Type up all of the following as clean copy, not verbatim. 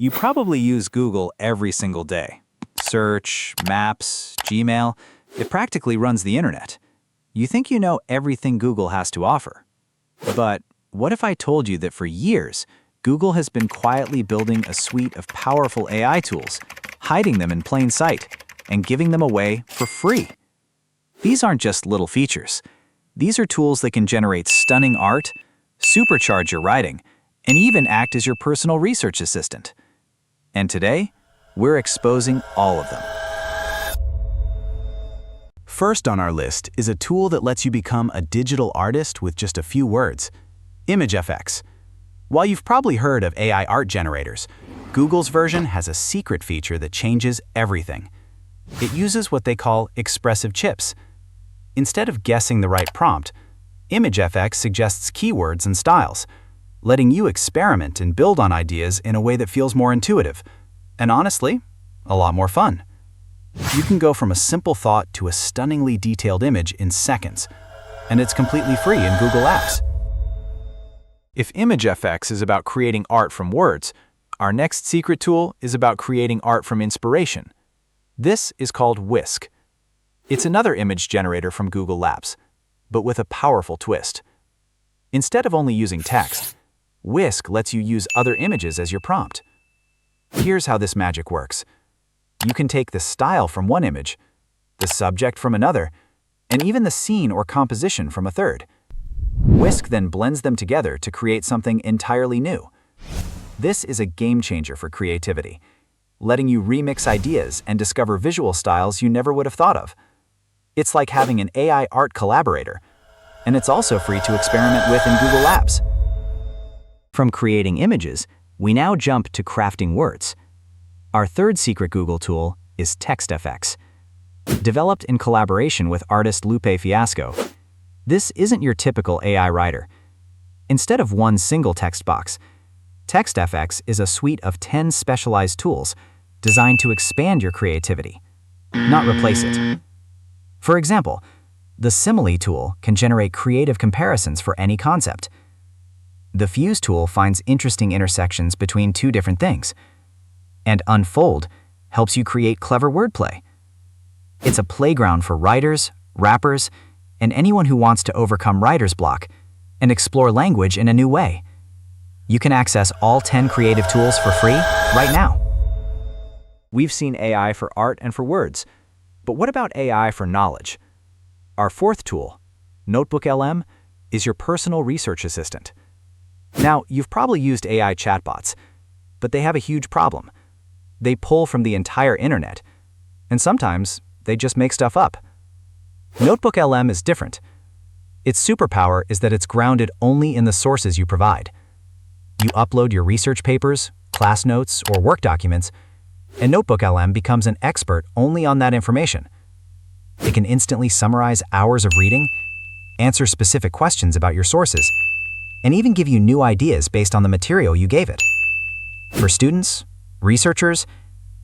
You probably use Google every single day. Search, Maps, Gmail, it practically runs the internet. You think you know everything Google has to offer. But what if I told you that for years, Google has been quietly building a suite of powerful AI tools, hiding them in plain sight, and giving them away for free? These aren't just little features. These are tools that can generate stunning art, supercharge your writing, and even act as your personal research assistant. And today, we're exposing all of them. First on our list is a tool that lets you become a digital artist with just a few words: ImageFX. While you've probably heard of AI art generators, Google's version has a secret feature that changes everything. It uses what they call expressive chips. Instead of guessing the right prompt, ImageFX suggests keywords and styles, letting you experiment and build on ideas in a way that feels more intuitive, and honestly, a lot more fun. You can go from a simple thought to a stunningly detailed image in seconds, and it's completely free in Google Apps. If ImageFX is about creating art from words, our next secret tool is about creating art from inspiration. This is called Whisk. It's another image generator from Google Labs, but with a powerful twist. Instead of only using text, Whisk lets you use other images as your prompt. Here's how this magic works. You can take the style from one image, the subject from another, and even the scene or composition from a third. Whisk then blends them together to create something entirely new. This is a game changer for creativity, letting you remix ideas and discover visual styles you never would have thought of. It's like having an AI art collaborator, and it's also free to experiment with in Google Labs. From creating images, we now jump to crafting words. Our third secret Google tool is TextFX. Developed in collaboration with artist Lupe Fiasco, this isn't your typical AI writer. Instead of one single text box, TextFX is a suite of 10 specialized tools designed to expand your creativity, not replace it. For example, the Simile tool can generate creative comparisons for any concept. The Fuse tool finds interesting intersections between two different things. And Unfold helps you create clever wordplay. It's a playground for writers, rappers, and anyone who wants to overcome writer's block and explore language in a new way. You can access all 10 creative tools for free right now. We've seen AI for art and for words, but what about AI for knowledge? Our fourth tool, NotebookLM, is your personal research assistant. Now, you've probably used AI chatbots, but they have a huge problem. They pull from the entire internet, and sometimes they just make stuff up. NotebookLM is different. Its superpower is that it's grounded only in the sources you provide. You upload your research papers, class notes, or work documents, and NotebookLM becomes an expert only on that information. It can instantly summarize hours of reading, answer specific questions about your sources, and even give you new ideas based on the material you gave it. For students, researchers,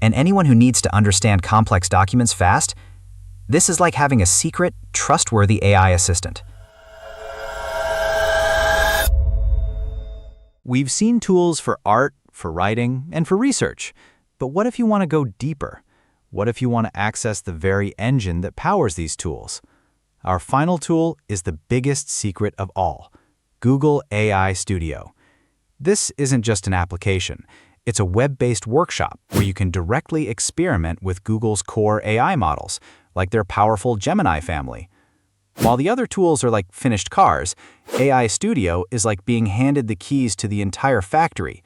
and anyone who needs to understand complex documents fast, this is like having a secret, trustworthy AI assistant. We've seen tools for art, for writing, and for research. But what if you want to go deeper? What if you want to access the very engine that powers these tools? Our final tool is the biggest secret of all: Google AI Studio. This isn't just an application. It's a web-based workshop where you can directly experiment with Google's core AI models, like their powerful Gemini family. While the other tools are like finished cars, AI Studio is like being handed the keys to the entire factory.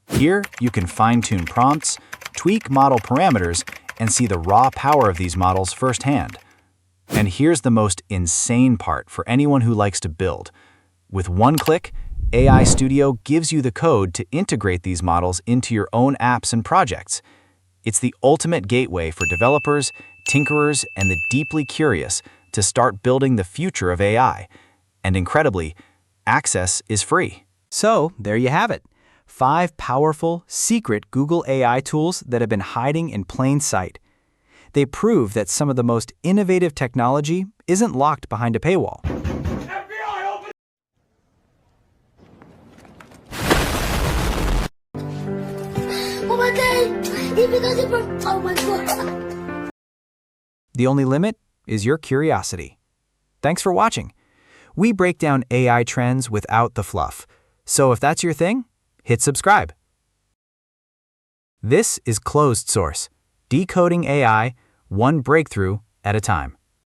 Here, you can fine-tune prompts, tweak model parameters, and see the raw power of these models firsthand. And here's the most insane part for anyone who likes to build. With one click, AI Studio gives you the code to integrate these models into your own apps and projects. It's the ultimate gateway for developers, tinkerers, and the deeply curious to start building the future of AI. And incredibly, access is free. So, there you have it. 5 powerful, secret Google AI tools that have been hiding in plain sight. They prove that some of the most innovative technology isn't locked behind a paywall. Well, Oh my god. The only limit is your curiosity. Thanks for watching. We break down AI trends without the fluff. So if that's your thing, hit subscribe. This is Closed Source, decoding AI one breakthrough at a time.